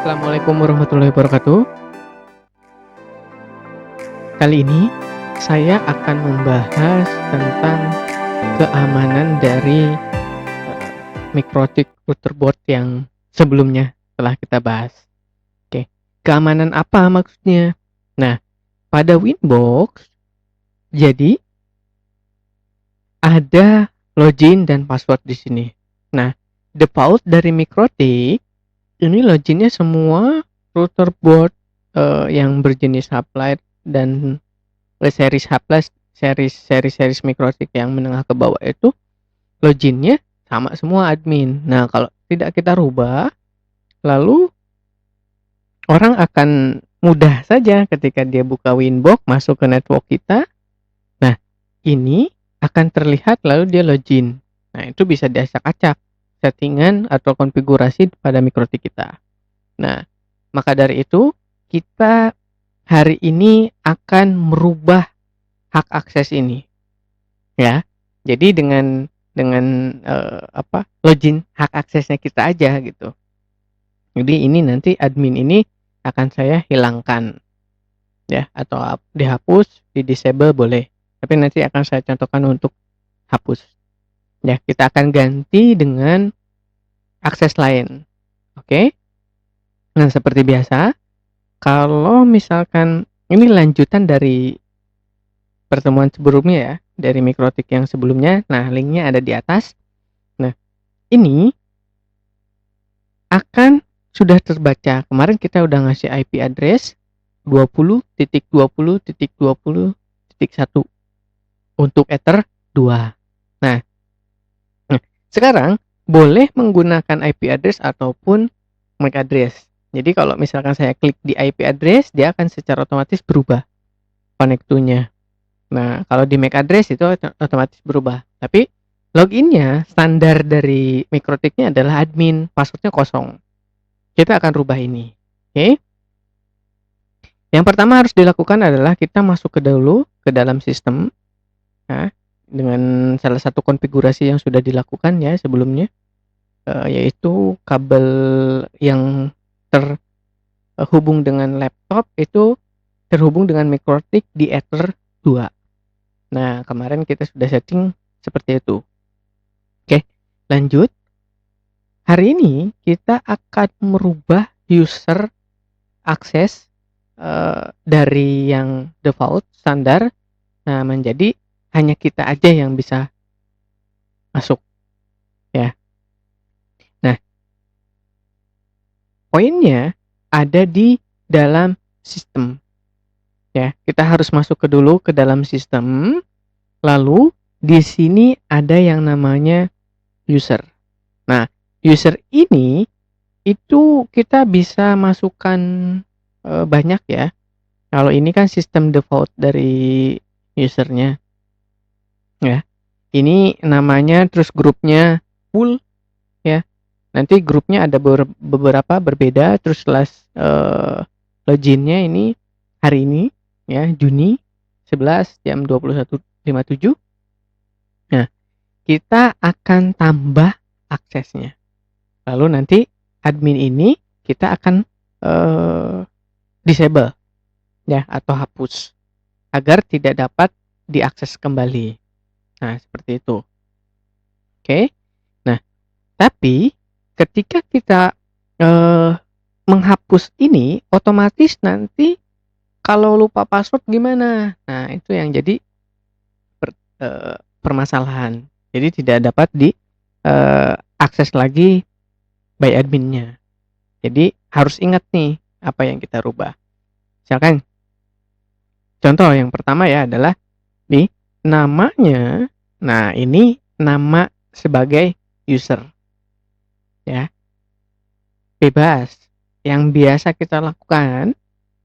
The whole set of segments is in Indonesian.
Assalamualaikum warahmatullahi wabarakatuh. Kali ini saya akan membahas tentang keamanan dari mikrotik routerboard yang sebelumnya telah kita bahas. Oke, keamanan apa maksudnya? Nah, pada Winbox jadi ada login dan password di sini. Nah, default dari mikrotik ini loginnya semua routerboard yang berjenis Hublight dan series mikrotik yang menengah ke bawah itu loginnya sama semua admin. Nah, kalau tidak kita rubah, lalu orang akan mudah saja ketika dia buka Winbox masuk ke network kita. Nah, ini akan terlihat lalu dia login. Nah, itu bisa diacak-acak settingan atau konfigurasi pada mikrotik kita. Nah, maka dari itu kita hari ini akan merubah hak akses ini, ya. Jadi dengan login hak aksesnya kita aja gitu. Jadi ini nanti admin ini akan saya hilangkan, ya, atau dihapus, di disable boleh. Tapi nanti akan saya contohkan untuk hapus. Ya, kita akan ganti dengan akses lain. Oke. Nah, seperti biasa, kalau misalkan ini lanjutan dari pertemuan sebelumnya ya, dari mikrotik yang sebelumnya. Nah, linknya ada di atas. Nah, ini akan sudah terbaca. Kemarin kita udah ngasih IP address 20.20.20.1 untuk Ether 2. Nah, sekarang boleh menggunakan IP address ataupun MAC address. Jadi kalau misalkan saya klik di IP address, dia akan secara otomatis berubah connect to-nya. Nah, kalau di MAC address itu otomatis berubah. Tapi loginnya standar dari mikrotiknya adalah admin, passwordnya kosong. Kita akan rubah ini. Oke. Yang pertama harus dilakukan adalah kita masuk ke dalam sistem. Nah, dengan salah satu konfigurasi yang sudah dilakukan ya sebelumnya, yaitu kabel yang terhubung dengan laptop itu terhubung dengan mikrotik di Ether 2. Nah, kemarin kita sudah setting seperti itu. Oke, lanjut. Hari ini kita akan merubah user akses dari yang default standar, nah menjadi hanya kita aja yang bisa masuk, ya. Nah, poinnya ada di dalam sistem. Ya, kita harus masuk ke dalam sistem. Lalu di sini ada yang namanya user. Nah, user ini itu kita bisa masukkan banyak ya. Kalau ini kan sistem default dari usernya, ya. Ini namanya, terus grupnya full, ya. Nanti grupnya ada beberapa berbeda. Terus loginnya ini hari ini, ya, Juni 11 jam 21.57. Nah, kita akan tambah aksesnya. Lalu nanti admin ini kita akan disable, ya, atau hapus agar tidak dapat diakses kembali. Nah, seperti itu. Oke. Nah, tapi ketika kita menghapus ini, otomatis nanti kalau lupa password gimana? Nah, itu yang jadi permasalahan. Jadi tidak dapat diakses lagi by adminnya. Jadi harus ingat nih apa yang kita rubah. Misalkan contoh yang pertama ya adalah nih namanya. Nah, ini nama sebagai user, ya. Bebas. Yang biasa kita lakukan,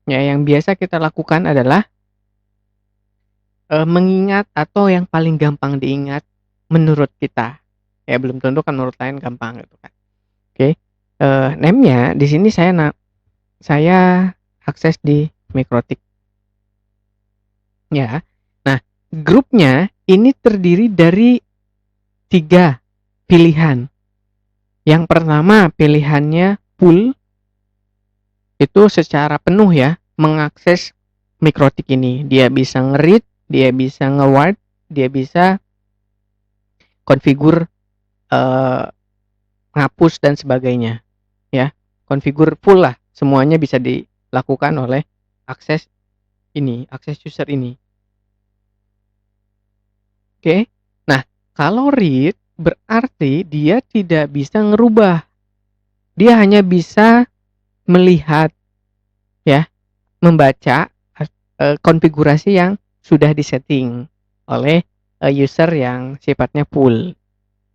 ya, yang biasa kita lakukan adalah mengingat atau yang paling gampang diingat menurut kita. Ya, belum tentu kan menurut lain gampang gitu kan. Oke. Name-nya di sini saya akses di mikrotik. Ya. Nah, grupnya ini terdiri dari 3 pilihan. Yang pertama pilihannya full, itu secara penuh ya mengakses mikrotik ini. Dia bisa nge-read, dia bisa nge-write, dia bisa konfigur, ngapus dan sebagainya ya. Konfigur full lah, semuanya bisa dilakukan oleh akses user ini. Oke. Nah, kalau read berarti dia tidak bisa ngerubah. Dia hanya bisa melihat ya, membaca konfigurasi yang sudah disetting oleh user yang sifatnya full.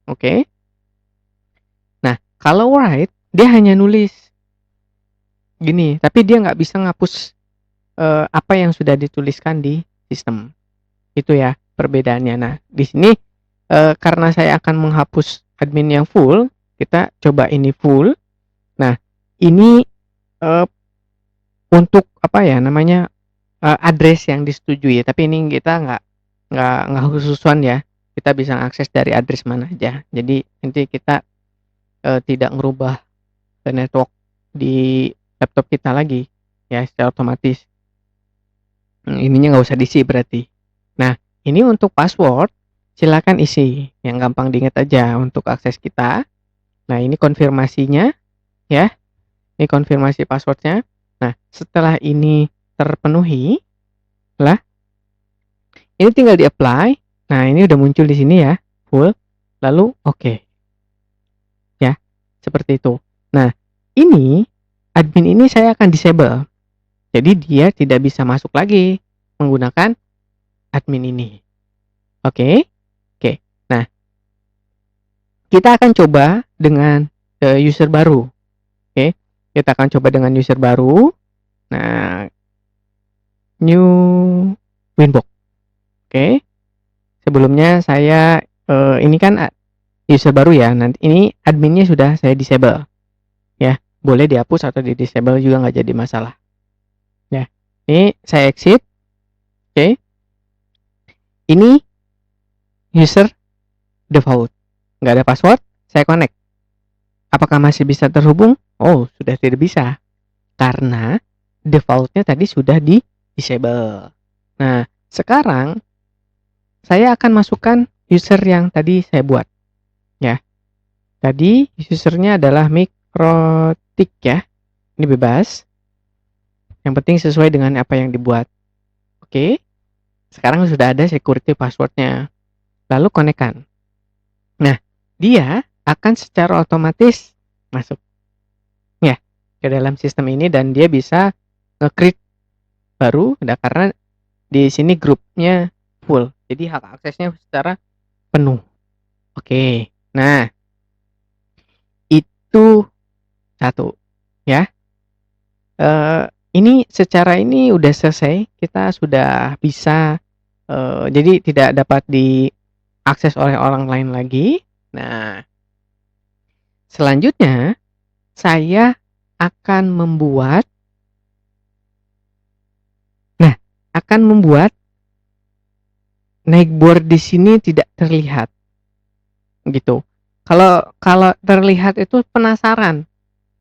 Oke. Nah, kalau write dia hanya nulis gini, tapi dia nggak bisa ngapus apa yang sudah dituliskan di sistem. Itu ya perbedaannya. Nah, di sini karena saya akan menghapus admin yang full, kita coba ini full. Nah, ini untuk apa ya namanya, address yang disetujui, tapi ini kita nggak khususan ya. Kita bisa akses dari address mana aja. Jadi nanti kita tidak ngerubah ke network di laptop kita lagi ya secara otomatis. Ininya nggak usah diisi berarti. Nah, ini untuk password silakan isi yang gampang diingat aja untuk akses kita. Nah, ini konfirmasinya ya. Ini konfirmasi passwordnya. Nah, setelah ini terpenuhi lah, ini tinggal di apply. Nah, ini udah muncul di sini ya, full. Lalu oke. Ya, seperti itu. Nah, ini admin ini saya akan disable. Jadi dia tidak bisa masuk lagi menggunakan admin ini. Oke. Oke. Nah, kita akan coba dengan user baru. Oke. Kita akan coba dengan user baru. Nah, new Winbox. Oke. Sebelumnya saya ini kan user baru ya. Nanti ini adminnya sudah saya disable. Ya, boleh dihapus atau di disable juga nggak jadi masalah. Ya. Ini saya exit. Oke. Ini user default. Nggak ada password, saya connect. Apakah masih bisa terhubung? Oh, sudah tidak bisa. Karena defaultnya tadi sudah di disable. Nah, sekarang saya akan masukkan user yang tadi saya buat. Ya. Tadi usernya adalah Mikrotik ya. Ini bebas. Yang penting sesuai dengan apa yang dibuat. Oke. Sekarang sudah ada security passwordnya. Lalu konekkan. Nah, dia akan secara otomatis masuk ya ke dalam sistem ini dan dia bisa nge-create baru karena di sini grupnya full. Jadi hak aksesnya secara penuh. Oke. Nah, itu satu ya. Ini secara ini udah selesai. Kita sudah bisa jadi tidak dapat diakses oleh orang lain lagi. Nah, selanjutnya saya akan membuat Nightboard di sini tidak terlihat. Gitu. Kalau terlihat itu penasaran.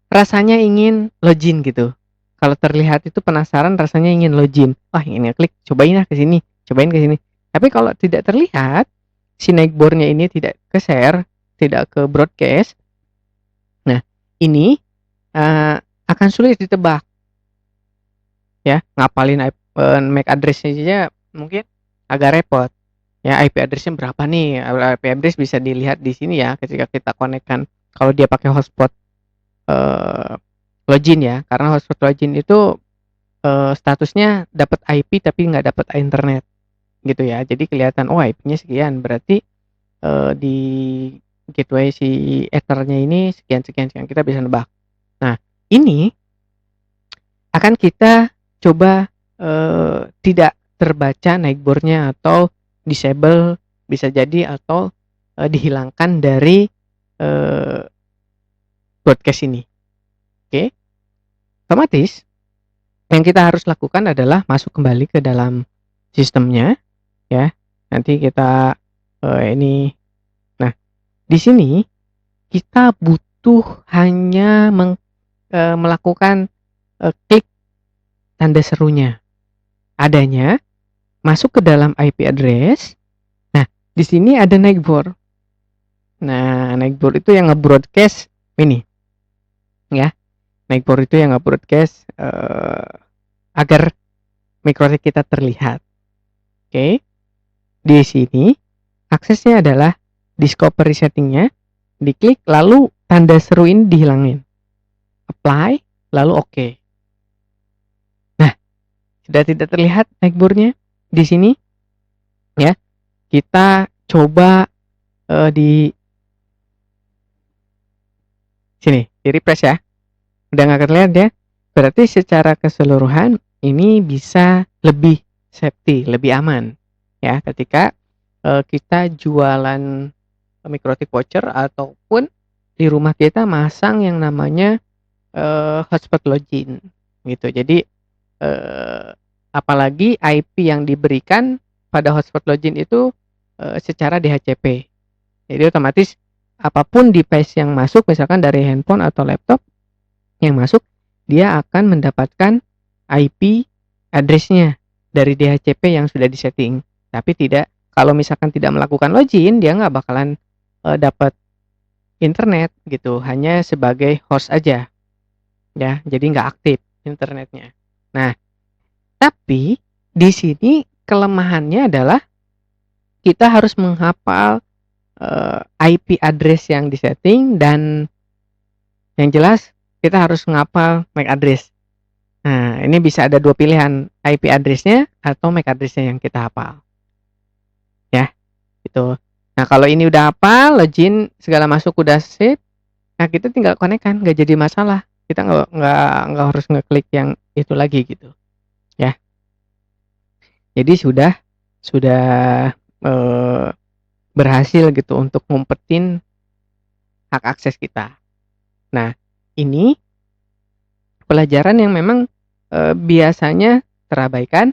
Rasanya ingin login gitu. Kalau terlihat itu penasaran rasanya ingin login. Wah, ini klik, cobain lah ke sini, cobain ke sini. Tapi kalau tidak terlihat, si Nightboard-nya ini tidak ke-share, tidak ke broadcast. Nah, ini akan sulit ditebak. Ya, ngapalin MAC address-nya saja mungkin agak repot. Ya, IP address-nya berapa nih? IP address bisa dilihat di sini ya ketika kita konekkan. Kalau dia pakai hotspot login ya, karena hotspot login itu statusnya dapat IP tapi nggak dapat internet gitu ya. Jadi kelihatan oh IP-nya sekian, berarti di gateway si Ether-nya ini sekian kita bisa nebak. Nah, ini akan kita coba tidak terbaca Nightboard-nya atau disable bisa jadi atau dihilangkan dari broadcast ini. Oke. Otomatis yang kita harus lakukan adalah masuk kembali ke dalam sistemnya ya. Nanti kita ini nah, di sini kita butuh hanya melakukan klik tanda serunya. Adanya masuk ke dalam IP address. Nah, di sini ada neighbor. Nah, neighbor itu yang nge-broadcast ini, ya. Neighbor itu yang nge-broadcast agar mikrotik kita terlihat. Oke. Di sini aksesnya adalah discovery settingnya, diklik lalu tanda seru ini dihilangin. Apply, lalu oke. Nah, sudah tidak terlihat neighbornya di sini, ya. Kita coba di sini, di refresh ya. Udah nggak terlihat ya. Berarti secara keseluruhan ini bisa lebih safety, lebih aman ya ketika kita jualan mikrotik voucher ataupun di rumah kita masang yang namanya hotspot login gitu. Jadi apalagi IP yang diberikan pada hotspot login itu secara DHCP. Jadi otomatis apapun device yang masuk, misalkan dari handphone atau laptop yang masuk, dia akan mendapatkan IP address-nya dari DHCP yang sudah disetting. Tapi tidak, kalau misalkan tidak melakukan login, dia nggak bakalan dapat internet gitu, hanya sebagai host aja, ya. Jadi nggak aktif internetnya. Nah, tapi di sini kelemahannya adalah kita harus menghafal IP address yang disetting, dan yang jelas kita harus menghafal MAC address. Nah, ini bisa ada dua pilihan, IP address-nya atau MAC address-nya yang kita hafal. Ya, gitu. Nah, kalau ini udah hafal, login segala masuk udah sip, nah kita tinggal connect kan, nggak jadi masalah. Kita nggak harus ngeklik yang itu lagi gitu, ya. Jadi sudah berhasil gitu untuk ngumpetin hak akses kita. Nah, ini pelajaran yang memang biasanya terabaikan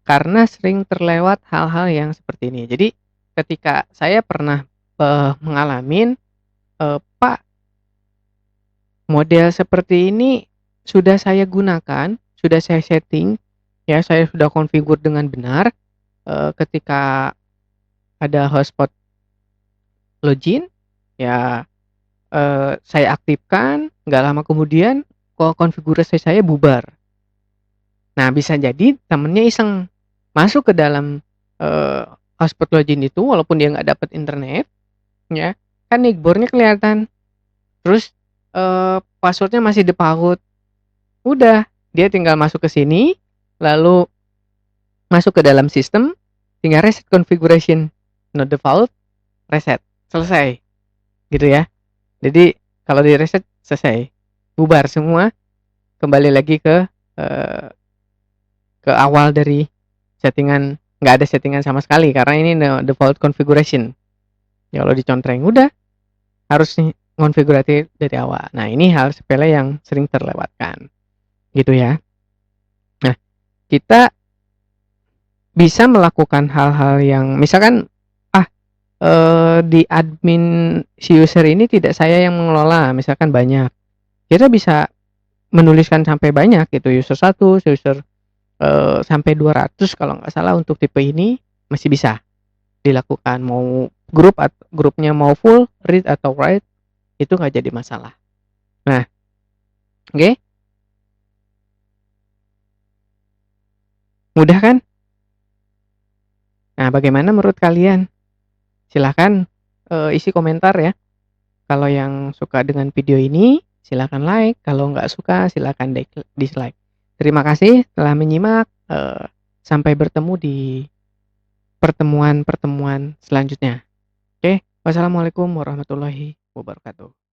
karena sering terlewat hal-hal yang seperti ini. Jadi ketika saya pernah mengalamin, Pak, model seperti ini sudah saya gunakan, sudah saya setting, ya, saya sudah konfigur dengan benar, ketika ada hotspot login, ya, saya aktifkan, nggak lama kemudian kok konfigurasi saya bubar. Nah, bisa jadi temennya iseng masuk ke dalam hotspot login itu walaupun dia nggak dapat internet, ya, kan nickbornya kelihatan, terus passwordnya masih default. Udah, dia tinggal masuk ke sini, lalu masuk ke dalam sistem, tinggal reset configuration, not default, reset, selesai, gitu ya. Jadi kalau di reset selesai, bubar semua, kembali lagi ke awal dari settingan, nggak ada settingan sama sekali karena ini default configuration. Ya, kalau dicontreng udah harus konfigurasi dari awal. Nah, ini hal sepele yang sering terlewatkan, gitu ya. Nah, kita bisa melakukan hal-hal yang misalkan di admin si user ini tidak saya yang mengelola, misalkan banyak. Kita bisa menuliskan sampai banyak gitu, user 1, user sampai 200 kalau nggak salah untuk tipe ini masih bisa dilakukan. Mau grupnya mau full read atau write itu nggak jadi masalah. Nah, oke, mudah kan? Nah, bagaimana menurut kalian? Silahkan isi komentar ya. Kalau yang suka dengan video ini silahkan like, kalau nggak suka silahkan dislike. Terima kasih telah menyimak. Sampai bertemu di pertemuan-pertemuan selanjutnya. Oke, wassalamualaikum warahmatullahi wabarakatuh.